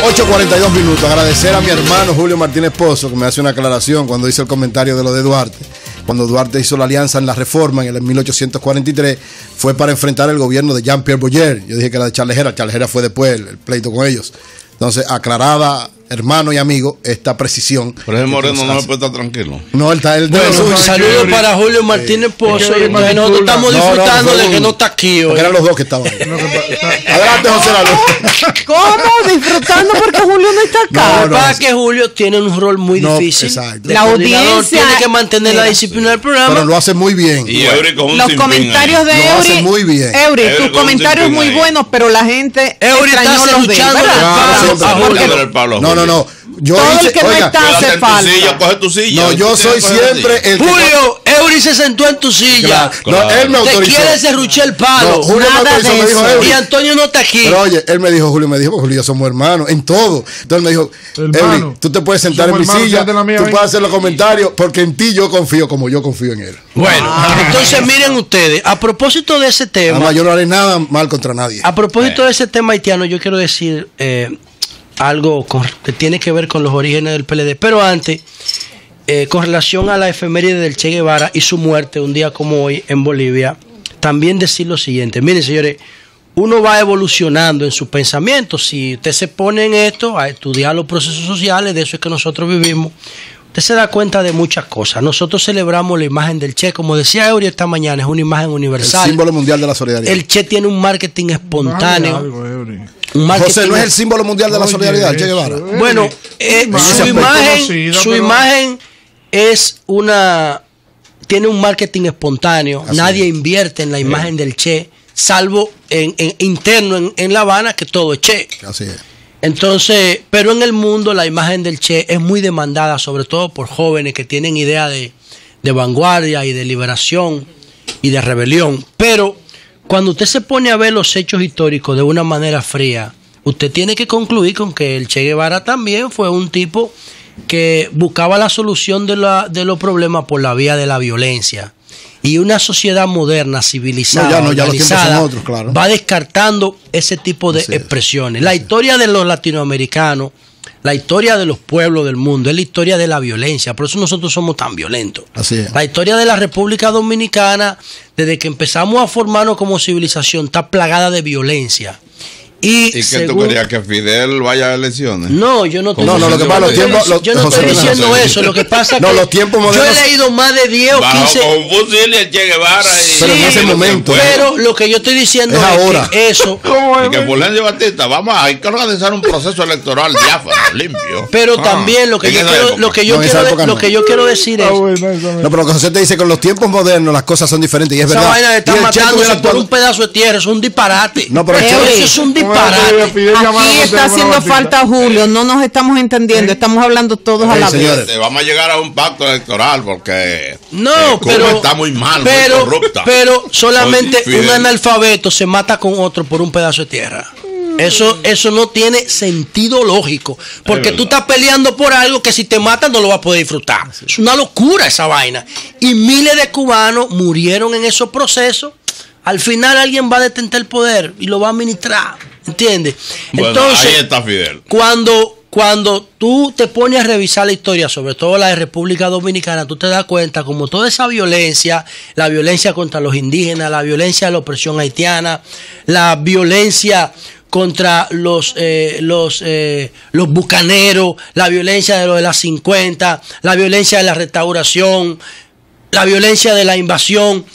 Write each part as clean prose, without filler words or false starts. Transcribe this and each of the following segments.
8:42 minutos. Agradecer a mi hermano Julio Martínez Pozo, que me hace una aclaración cuando hice el comentario de lo de Duarte. Cuando Duarte hizo la alianza en la reforma en el 1843, fue para enfrentar el gobierno de Jean-Pierre Boyer. Yo dije que era de Charles Gera. Charles Gera fue después el pleito con ellos. Entonces, aclarada, hermano y amigo, esta precisión. Pero ese Moreno no me puede estar tranquilo. No, él está. Bueno, saludos para Julio Martínez Pozo. Nosotros estamos disfrutando de que no está aquí hoy. Eran los dos que estaban. Adelante, José Lalo. ¿Cómo? Disfrutando porque Julio no está acá. Para que Julio tiene un rol muy difícil. Exacto. La audiencia tiene que mantener la disciplina del programa. Pero lo hace muy bien. Y Eury con un los comentarios de lo hace muy bien. Eury, tus comentarios muy buenos, pero la gente extrañó los de él, ¿verdad? No. Yo todo hice, el que no está hace falta. Coge tu silla. No, yo soy siempre el que... Julio, Eury se sentó en tu silla. Claro. No, él me autorizó. Te quiere serruchar el palo. No, Julio me autorizó, me dijo, Eury. Y Antonio no está aquí. Pero oye, él me dijo, Julio y yo somos hermanos en todo. Entonces me dijo, Eury, tú te puedes sentar en mi silla, tú puedes hacer los comentarios, porque en ti yo confío como yo confío en él. Bueno, entonces miren ustedes, a propósito de ese tema. Además, yo no haré nada mal contra nadie. A propósito de ese tema haitiano, yo quiero decir algo que tiene que ver con los orígenes del PLD. Pero antes, con relación a la efeméride del Che Guevara y su muerte un día como hoy en Bolivia, también decir lo siguiente. Miren, señores, uno va evolucionando en su pensamiento. Si usted se pone en esto, a estudiar los procesos sociales, de eso es que nosotros vivimos, usted se da cuenta de muchas cosas. Nosotros celebramos la imagen del Che, como decía Eury esta mañana, es una imagen universal. El símbolo mundial de la solidaridad. El Che tiene un marketing espontáneo. José, ¿no es el símbolo mundial de la solidaridad, el Che Guevara? Bueno, su imagen es tiene un marketing espontáneo. Así nadie invierte en la imagen del Che, salvo interno en La Habana, que todo es Che. Así es. Entonces, pero en el mundo la imagen del Che es muy demandada, sobre todo por jóvenes que tienen idea de vanguardia y de liberación y de rebelión. Pero cuando usted se pone a ver los hechos históricos de una manera fría, usted tiene que concluir con que el Che Guevara también fue un tipo que buscaba la solución de los problemas por la vía de la violencia. Y una sociedad moderna, civilizada, organizada, los otros, claro, va descartando ese tipo de expresiones. La historia de los latinoamericanos, la historia de los pueblos del mundo, es la historia de la violencia. Por eso nosotros somos tan violentos. Así es. La historia de la República Dominicana, desde que empezamos a formarnos como civilización, está plagada de violencia. ¿Y qué tú querías, que Fidel vaya a elecciones? No, yo no estoy diciendo lo que pasa, yo no estoy diciendo eso. Lo que pasa es que los tiempos modernos, yo he leído más de 10 o 15 con un fusil y el Che Guevara pero en ese momento. Pero lo que yo estoy diciendo es que eso y que Fulgencio Batista, hay que organizar un proceso electoral diáfano, limpio. Pero también lo que yo quiero decir es no, pero lo que José te dice, con los tiempos modernos las cosas son diferentes y es verdad. Esa vaina de estar matándose por un pedazo de tierra es un disparate. No, pero eso es un disparate. Aquí está haciendo falta Julio, no nos estamos entendiendo, estamos hablando todos a la vez. Vamos a llegar a un pacto electoral porque pero está muy mal, muy corrupta. Pero solamente un analfabeto se mata con otro por un pedazo de tierra. Eso no tiene sentido lógico, porque tú estás peleando por algo que si te matan no lo vas a poder disfrutar. Es una locura esa vaina. Y miles de cubanos murieron en esos procesos. Al final alguien va a detener el poder y lo va a administrar, ¿entiendes? Bueno, entonces, ahí está Fidel. Cuando tú te pones a revisar la historia, sobre todo la de República Dominicana, tú te das cuenta como toda esa violencia, la violencia contra los indígenas, la violencia de la opresión haitiana, la violencia contra los bucaneros, la violencia de lo de las 50, la violencia de la restauración, la violencia de la invasión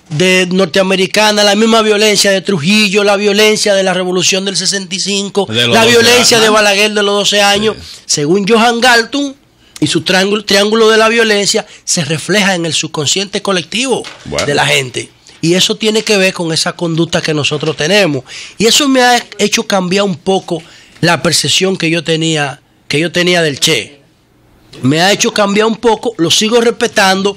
de norteamericana, la misma violencia de Trujillo, la violencia de la revolución del 65, la violencia de Balaguer de los 12 años, según Johan Galtung y su triángulo de la violencia, se refleja en el subconsciente colectivo de la gente. Y eso tiene que ver con esa conducta que nosotros tenemos. Y eso me ha hecho cambiar un poco la percepción que yo tenía del Che. Me ha hecho cambiar un poco, lo sigo respetando,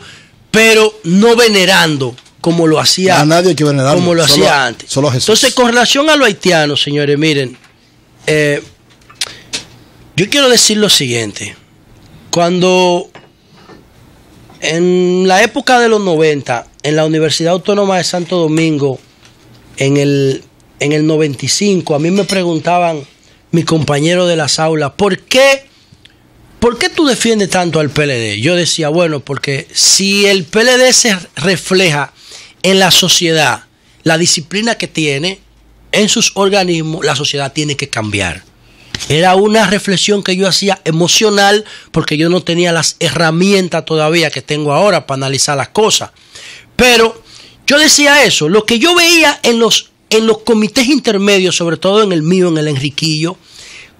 pero no venerando como lo hacía, a nadie hay que venerarlo, como lo hacía antes. Solo Jesús. Entonces, con relación a los haitianos, señores, miren, yo quiero decir lo siguiente. Cuando en la época de los 90, en la Universidad Autónoma de Santo Domingo, en el 95, a mí me preguntaban mi compañero de las aulas, ¿por qué tú defiendes tanto al PLD? Yo decía, bueno, porque si el PLD se refleja en la sociedad, la disciplina que tiene en sus organismos, la sociedad tiene que cambiar. Era una reflexión que yo hacía emocional porque yo no tenía las herramientas todavía que tengo ahora para analizar las cosas. Pero yo decía eso, lo que yo veía en los comités intermedios, sobre todo en el mío, en el Enriquillo,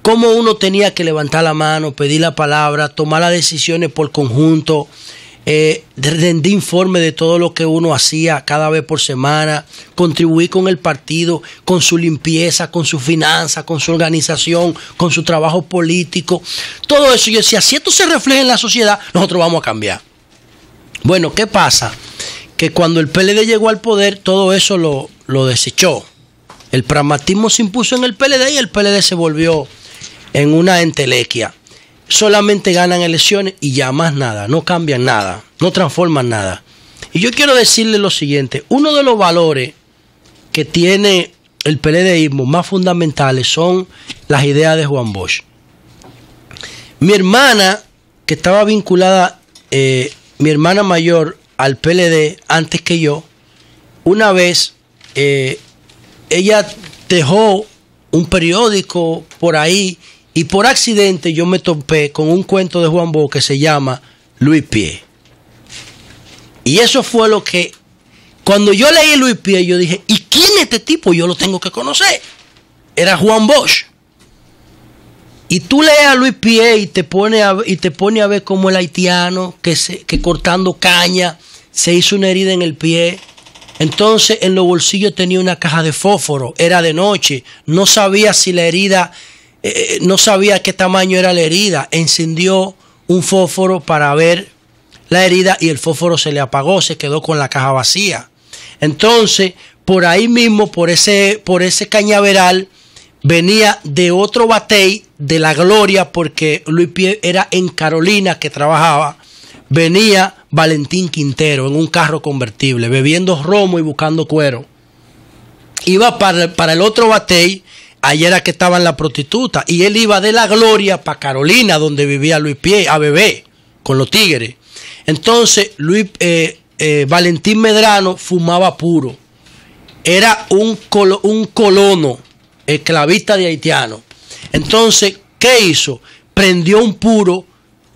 cómo uno tenía que levantar la mano, pedir la palabra, tomar las decisiones por conjunto, rendir informe de todo lo que uno hacía cada vez por semana, contribuir con el partido, con su limpieza, con su finanza, con su organización, con su trabajo político. Todo eso yo decía, si esto se refleja en la sociedad, nosotros vamos a cambiar. Bueno, ¿qué pasa? Que cuando el PLD llegó al poder, todo eso lo desechó. El pragmatismo se impuso en el PLD y el PLD se volvió en una entelequia. Solamente ganan elecciones y ya más nada, no cambian nada, no transforman nada. Y yo quiero decirle lo siguiente, uno de los valores que tiene el PLDismo más fundamentales son las ideas de Juan Bosch. Mi hermana, que estaba vinculada, mi hermana mayor al PLD antes que yo, una vez ella dejó un periódico por ahí y por accidente yo me topé con un cuento de Juan Bosch que se llama Luis Pie. Y eso fue lo que, cuando yo leí Luis Pie, yo dije, ¿y quién es este tipo? Yo lo tengo que conocer. Era Juan Bosch. Y tú lees a Luis Pie y te pone a ver cómo el haitiano que cortando caña se hizo una herida en el pie. Entonces en los bolsillos tenía una caja de fósforo, era de noche, no sabía si la herida, no sabía qué tamaño era la herida, encendió un fósforo para ver la herida y el fósforo se le apagó, se quedó con la caja vacía. Entonces por ahí mismo, por ese cañaveral, venía de otro batey de La Gloria, porque Luis Pie era en Carolina que trabajaba, venía Valentín Quintero en un carro convertible, bebiendo romo y buscando cuero. Iba para el otro batey, allá era que estaban las prostitutas, y él iba de La Gloria para Carolina, donde vivía Luis Pie, a beber con los tigres. Entonces Valentín Medrano fumaba puro, era un colono, esclavista de haitiano. Entonces, ¿qué hizo? Prendió un puro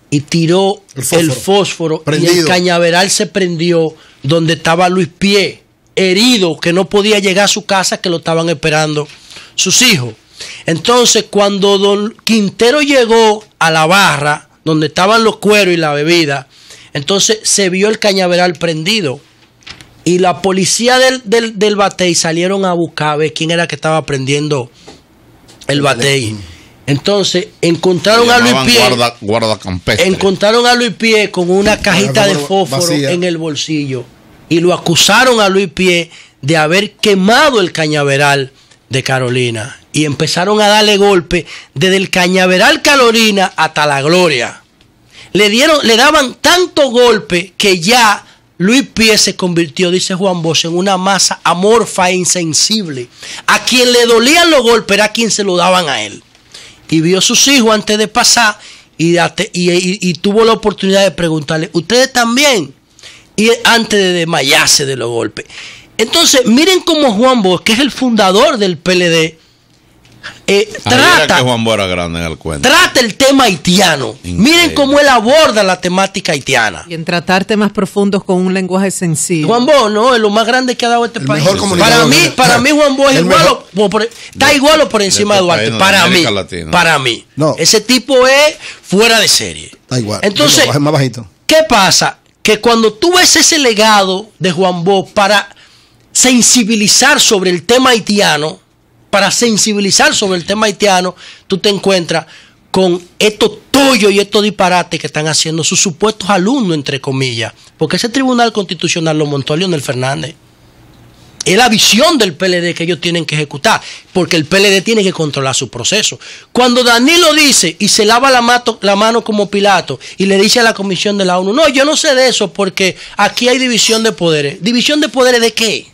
y tiró el fósforo y el cañaveral se prendió donde estaba Luis Pie, herido, que no podía llegar a su casa, que lo estaban esperando sus hijos. Entonces, cuando don Quintero llegó a la barra donde estaban los cueros y la bebida, entonces se vio el cañaveral prendido. Y la policía del batey salieron a buscar a ver quién era que estaba prendiendo el batey. Entonces encontraron a Luis Pie. Guarda campestre. Encontraron a Luis Pie con una cajita de fósforo en el bolsillo. Y lo acusaron a Luis Pie de haber quemado el cañaveral de Carolina. Y empezaron a darle golpe desde el cañaveral Carolina hasta La Gloria. Le daban tanto golpe que ya Luis Pie se convirtió, dice Juan Bosch, en una masa amorfa e insensible. A quien le dolían los golpes era a quien se lo daban a él. Y vio a sus hijos antes de pasar y tuvo la oportunidad de preguntarle, ¿ustedes también? Y antes de desmayarse de los golpes. Entonces, miren cómo Juan Bosch, que es el fundador del PLD, trata el tema haitiano. Increíble. Miren cómo él aborda la temática haitiana. Y en tratar temas profundos con un lenguaje sencillo. Juan Bosch, no, es lo más grande que ha dado este país. Para mí Juan Bosch está igual o por encima de Duarte. Para mí. No. Ese tipo es fuera de serie. Está igual. Entonces, más bajito. ¿Qué pasa? Que cuando tú ves ese legado de Juan Bosch para sensibilizar sobre el tema haitiano, tú te encuentras con estos tollos y estos disparates que están haciendo sus supuestos alumnos, entre comillas, porque ese Tribunal Constitucional lo montó Leonel Fernández. Es la visión del PLD que ellos tienen que ejecutar, porque el PLD tiene que controlar su proceso. Cuando Danilo dice y se lava la mano como Pilato y le dice a la Comisión de la ONU, no, yo no sé de eso porque aquí hay división de poderes. ¿División de poderes de qué?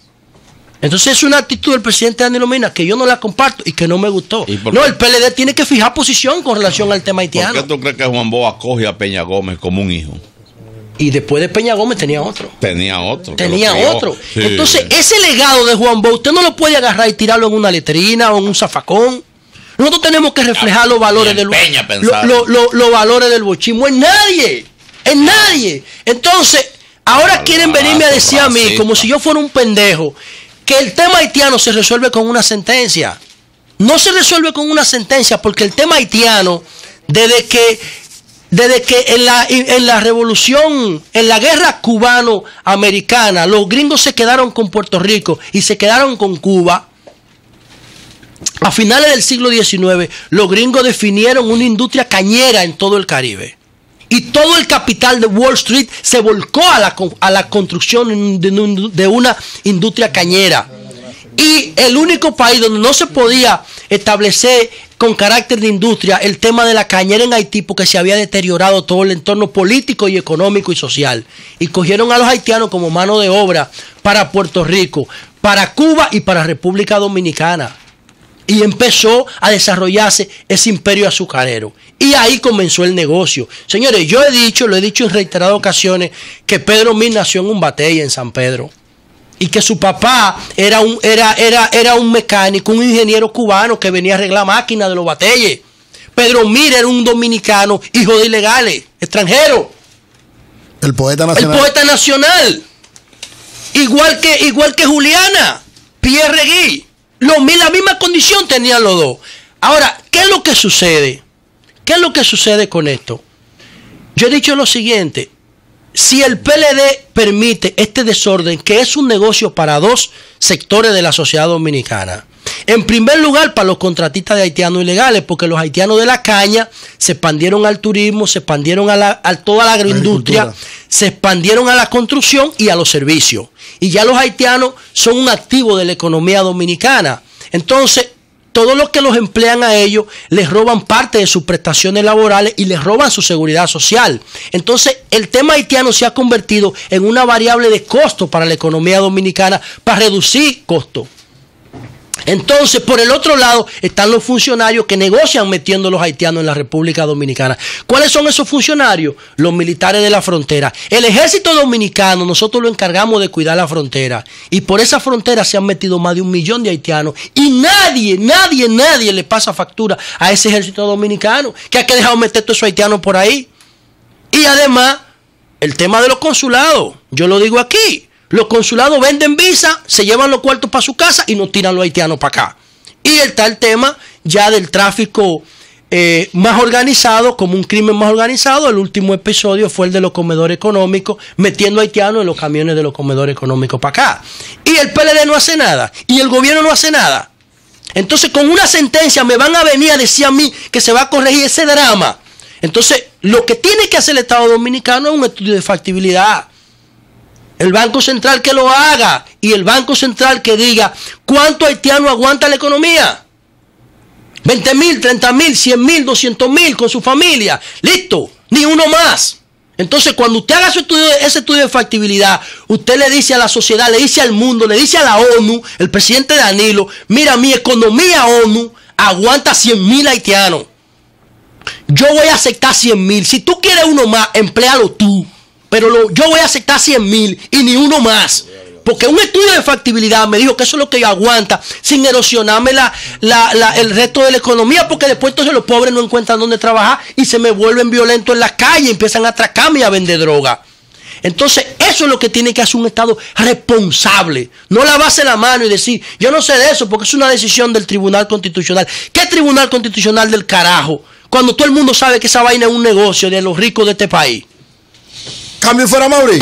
Entonces es una actitud del presidente Danilo Medina que yo no la comparto y que no me gustó. No, el PLD tiene que fijar posición con relación al tema haitiano. ¿Por qué tú crees que Juan Bosch acoge a Peña Gómez como un hijo? Y después de Peña Gómez tenía otro. Tenía otro. Sí. Entonces, ese legado de Juan Bosch, usted no lo puede agarrar y tirarlo en una letrina o en un zafacón. Nosotros tenemos que reflejar los valores del los valores del bochismo. En nadie. Entonces, ahora quieren venirme a decir a mí, como si yo fuera un pendejo, que el tema haitiano se resuelve con una sentencia. No se resuelve con una sentencia, porque el tema haitiano, desde que en la revolución, en la guerra cubano-americana, los gringos se quedaron con Puerto Rico y se quedaron con Cuba. A finales del siglo XIX, los gringos definieron una industria cañera en todo el Caribe. Y todo el capital de Wall Street se volcó a la construcción de una industria cañera. Y el único país donde no se podía establecer con carácter de industria el tema de la cañera en Haití, porque se había deteriorado todo el entorno político y económico y social. Y cogieron a los haitianos como mano de obra para Puerto Rico, para Cuba y para República Dominicana. Y empezó a desarrollarse ese imperio azucarero. Y ahí comenzó el negocio. Señores, yo lo he dicho en reiteradas ocasiones, que Pedro Mir nació en un batey en San Pedro. Y que su papá era un mecánico, un ingeniero cubano que venía a arreglar máquinas de los bateyes. Pedro Mir era un dominicano, hijo de ilegales, extranjero. El poeta nacional. El poeta nacional. Igual que Juliana, Pierre Regui. La misma condición tenían los dos. Ahora, ¿qué es lo que sucede? ¿Qué es lo que sucede con esto? Yo he dicho lo siguiente. Si el PLD permite este desorden, que es un negocio para dos sectores de la sociedad dominicana. En primer lugar, para los contratistas de haitianos ilegales, porque los haitianos de la caña se expandieron al turismo, se expandieron a toda la agroindustria, se expandieron a la construcción y a los servicios. Y ya los haitianos son un activo de la economía dominicana. Entonces, todos los que los emplean a ellos les roban parte de sus prestaciones laborales y les roban su seguridad social. Entonces, el tema haitiano se ha convertido en una variable de costo para la economía dominicana para reducir costos. Entonces, por el otro lado, están los funcionarios que negocian metiendo a los haitianos en la República Dominicana. ¿Cuáles son esos funcionarios? Los militares de la frontera. El ejército dominicano, nosotros lo encargamos de cuidar la frontera. Y por esa frontera se han metido más de 1 millón de haitianos. Y nadie le pasa factura a ese ejército dominicano, que ha dejado meter todos esos haitianos por ahí. Y además, el tema de los consulados. Yo lo digo aquí. Los consulados venden visa, se llevan los cuartos para su casa y nos tiran los haitianos para acá. Y está el tema ya del tráfico más organizado, como un crimen más organizado. El último episodio fue el de los comedores económicos, metiendo haitianos en los camiones de los comedores económicos para acá. Y el PLD no hace nada, y el gobierno no hace nada. Entonces, con una sentencia me van a venir a decir a mí que se va a corregir ese drama. Entonces, lo que tiene que hacer el Estado Dominicano es un estudio de factibilidad. El Banco Central que lo haga, y el Banco Central que diga cuánto haitiano aguanta la economía. 20,000, 30,000, 100,000, 200,000 con su familia. Listo, ni uno más. Entonces, cuando usted haga ese estudio de factibilidad, usted le dice a la sociedad, le dice al mundo, le dice a la ONU, el presidente Danilo, mira, mi economía ONU aguanta 100,000 haitianos. Yo voy a aceptar 100,000. Si tú quieres uno más, empléalo tú. Pero yo voy a aceptar 100,000 y ni uno más. Porque un estudio de factibilidad me dijo que eso es lo que aguanta sin erosionarme el resto de la economía, porque después entonces los pobres no encuentran dónde trabajar y se me vuelven violentos en las calles, empiezan a atracarme y a vender droga. Entonces eso es lo que tiene que hacer un Estado responsable. No lavarse la mano y decir, yo no sé de eso porque es una decisión del Tribunal Constitucional. ¿Qué Tribunal Constitucional del carajo? Cuando todo el mundo sabe que esa vaina es un negocio de los ricos de este país. Cambio fuera, Mauri.